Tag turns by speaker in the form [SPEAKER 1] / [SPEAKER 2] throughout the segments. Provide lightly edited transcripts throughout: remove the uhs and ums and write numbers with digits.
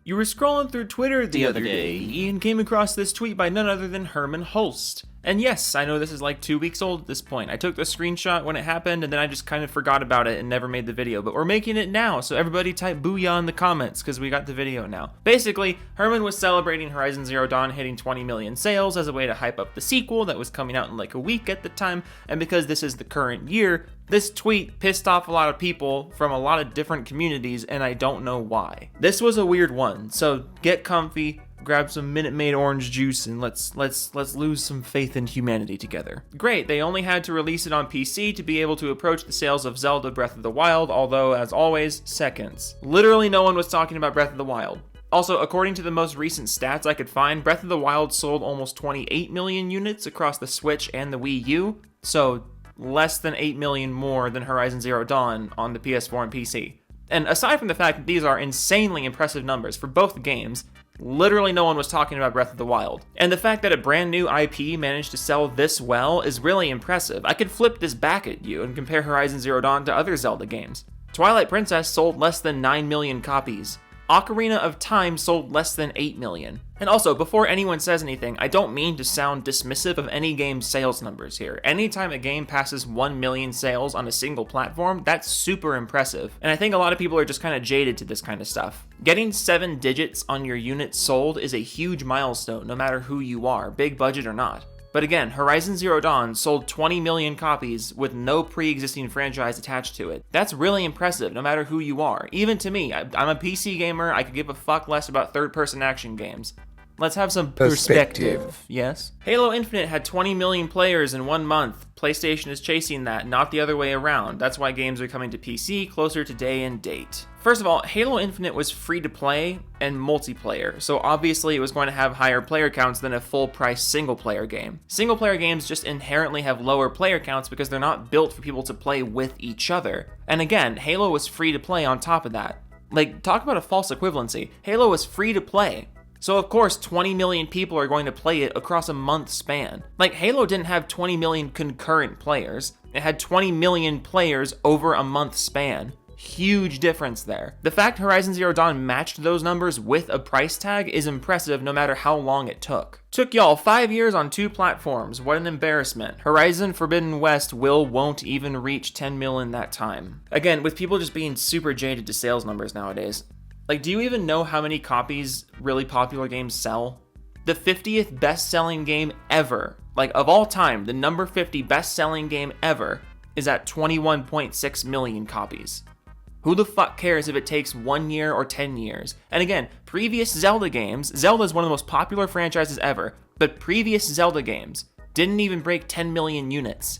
[SPEAKER 1] You were scrolling through Twitter the other day and came across this tweet by none other than Herman Holst. And yes, I know this is like 2 weeks old at this point. I took the screenshot when it happened and then I just kind of forgot about it and never made the video. But we're making it now, so everybody type booyah in the comments because we got the video now. Basically, Herman was celebrating Horizon Zero Dawn hitting 20 million sales as a way to hype up the sequel that was coming out in like a week at the time. And because this is the current year, this tweet pissed off a lot of people from a lot of different communities and I don't know why. This was a weird one, so get comfy. Grab some Minute Maid orange juice and let's lose some faith in humanity together. Great, they only had to release it on PC to be able to approach the sales of Zelda Breath of the Wild, although, as always, seconds. Literally no one was talking about Breath of the Wild. Also, according to the most recent stats I could find, Breath of the Wild sold almost 28 million units across the Switch and the Wii U, so less than 8 million more than Horizon Zero Dawn on the PS4 and PC. And aside from the fact that these are insanely impressive numbers for both games, literally no one was talking about Breath of the Wild. And the fact that a brand new IP managed to sell this well is really impressive. I could flip this back at you and compare Horizon Zero Dawn to other Zelda games. Twilight Princess sold less than 9 million copies. Ocarina of Time sold less than 8 million. And also, before anyone says anything, I don't mean to sound dismissive of any game's sales numbers here. Anytime a game passes 1 million sales on a single platform, that's super impressive. And I think a lot of people are just kind of jaded to this kind of stuff. Getting 7 digits on your units sold is a huge milestone, no matter who you are, big budget or not. But again, Horizon Zero Dawn sold 20 million copies with no pre-existing franchise attached to it. That's really impressive, no matter who you are. Even to me, I'm a PC gamer, I could give a fuck less about third-person action games. Let's have some perspective, yes? Halo Infinite had 20 million players in 1 month. PlayStation is chasing that, not the other way around. That's why games are coming to PC closer to day and date. First of all, Halo Infinite was free to play and multiplayer, so obviously it was going to have higher player counts than a full-price single-player game. Single-player games just inherently have lower player counts because they're not built for people to play with each other. And again, Halo was free to play on top of that. Like, talk about a false equivalency. Halo was free to play. So of course 20 million people are going to play it across a month span. Like, Halo didn't have 20 million concurrent players. It had 20 million players over a month span. Huge difference there. The fact Horizon Zero Dawn matched those numbers with a price tag is impressive no matter how long it took. Took y'all 5 years on 2 platforms. What an embarrassment. Horizon Forbidden West won't even reach 10 mil in that time. Again, with people just being super jaded to sales numbers nowadays. Like, do you even know how many copies really popular games sell? The 50th best-selling game ever, like of all time, the number 50 best-selling game ever is at 21.6 million copies. Who the fuck cares if it takes 1 year or 10 years? And again, previous Zelda games, Zelda is one of the most popular franchises ever, but previous Zelda games didn't even break 10 million units.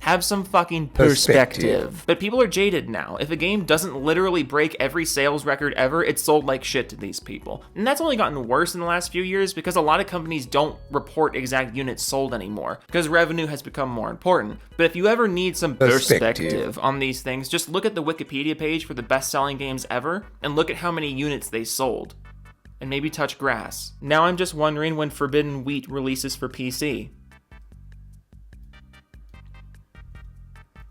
[SPEAKER 1] Have some fucking perspective. But people are jaded now. If a game doesn't literally break every sales record ever, it's sold like shit to these people. And that's only gotten worse in the last few years because a lot of companies don't report exact units sold anymore because revenue has become more important. But if you ever need some perspective on these things, just look at the Wikipedia page for the best-selling games ever and look at how many units they sold. And maybe touch grass. Now I'm just wondering when Forbidden Wheat releases for PC.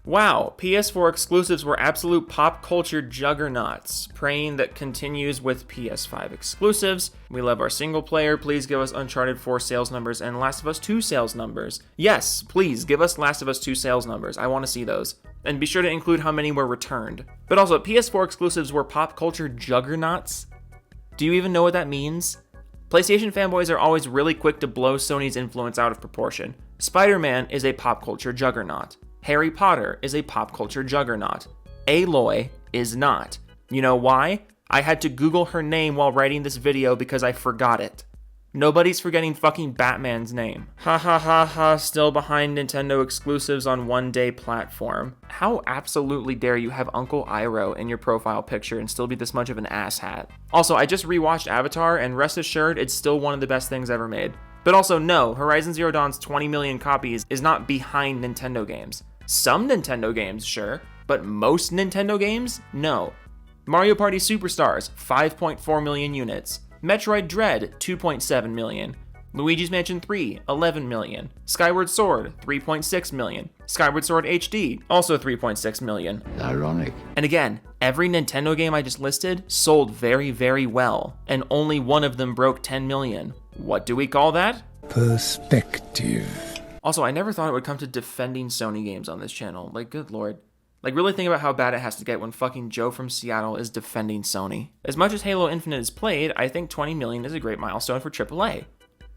[SPEAKER 1] Wow, PS4 exclusives were absolute pop culture juggernauts. Praying that continues with PS5 exclusives. We love our single player. Please give us Uncharted 4 sales numbers and Last of Us 2 sales numbers. Yes, please give us Last of Us 2 sales numbers. I want to see those. And be sure to include how many were returned. But also, PS4 exclusives were pop culture juggernauts? Do you even know what that means? PlayStation fanboys are always really quick to blow Sony's influence out of proportion. Spider-Man is a pop culture juggernaut. Harry Potter is a pop culture juggernaut. Aloy is not. You know why? I had to Google her name while writing this video because I forgot it. Nobody's forgetting fucking Batman's name. Ha ha ha ha, still behind Nintendo exclusives on one-day platform. How absolutely dare you have Uncle Iroh in your profile picture and still be this much of an asshat? Also, I just rewatched Avatar and rest assured it's still one of the best things ever made. But also no, Horizon Zero Dawn's 20 million copies is not behind Nintendo games. Some Nintendo games, sure, but most Nintendo games, no. Mario Party Superstars, 5.4 million units. Metroid Dread, 2.7 million. Luigi's Mansion 3, 11 million. Skyward Sword, 3.6 million. Skyward Sword HD, also 3.6 million.
[SPEAKER 2] Ironic.
[SPEAKER 1] And again, every Nintendo game I just listed sold very, very well, and only one of them broke 10 million. What do we call that?
[SPEAKER 2] Perspective.
[SPEAKER 1] Also, I never thought it would come to defending Sony games on this channel. Like, good lord. Like, really think about how bad it has to get when fucking Joe from Seattle is defending Sony. As much as Halo Infinite is played, I think 20 million is a great milestone for AAA.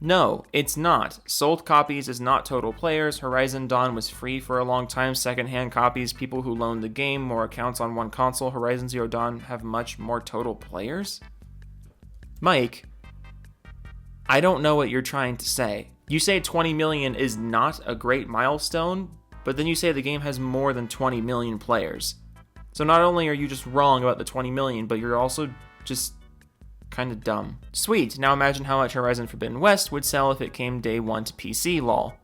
[SPEAKER 1] No, it's not. Sold copies is not total players. Horizon Dawn was free for a long time. Secondhand copies, people who loaned the game, more accounts on one console. Horizon Zero Dawn have much more total players? Mike, I don't know what you're trying to say. You say 20 million is not a great milestone, but then you say the game has more than 20 million players. So not only are you just wrong about the 20 million, but you're also just kind of dumb. Sweet, now imagine how much Horizon Forbidden West would sell if it came day one to PC, lol.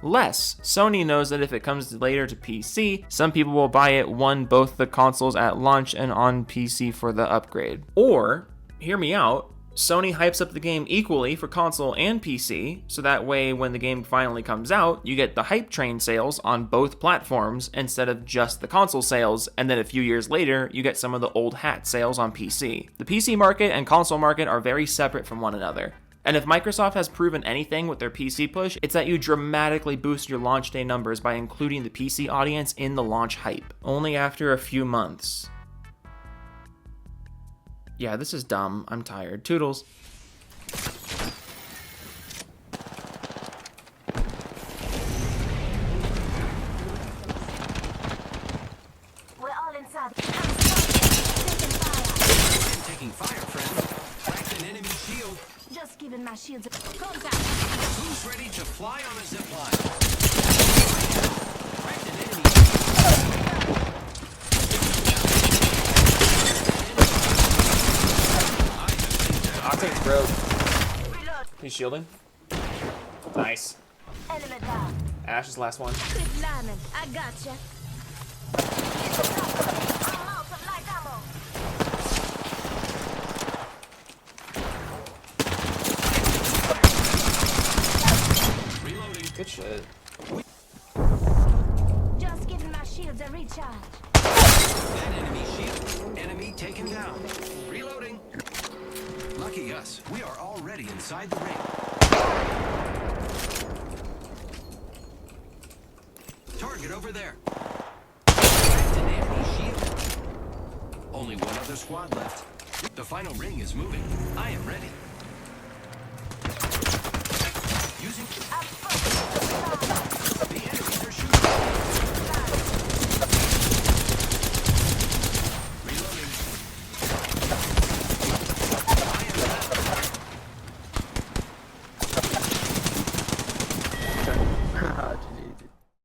[SPEAKER 1] Less. Sony knows that if it comes later to PC, some people will buy it, both the consoles at launch and on PC for the upgrade. Or, hear me out, Sony hypes up the game equally for console and PC, so that way when the game finally comes out, you get the hype train sales on both platforms instead of just the console sales, and then a few years later, you get some of the old hat sales on PC. The PC market and console market are very separate from one another. And if Microsoft has proven anything with their PC push, it's that you dramatically boost your launch day numbers by including the PC audience in the launch hype. Only after a few months. Yeah, this is dumb. I'm tired. Toodles.
[SPEAKER 3] We're all inside.
[SPEAKER 4] Taking fire, friend. Cracked an enemy shield.
[SPEAKER 3] Just giving my shields a contact.
[SPEAKER 4] Who's ready to fly on a zip line? Cracked an enemy
[SPEAKER 1] Octane's broke.
[SPEAKER 3] Reload.
[SPEAKER 1] He's shielding. Nice.
[SPEAKER 3] Element down.
[SPEAKER 1] Ash is the last one.
[SPEAKER 3] Good lineman. I gotcha. I'm out of light ammo.
[SPEAKER 4] reloading.
[SPEAKER 1] Good shit.
[SPEAKER 3] Just giving my shields a recharge.
[SPEAKER 4] That enemy shield. Enemy taken down. Reloading. Lucky us. We are already inside the ring. Target over there. Cracked an enemy shield. Only one other squad left. The final ring is moving. I am ready. Using the enemies are shooting. Reloading. I am ready.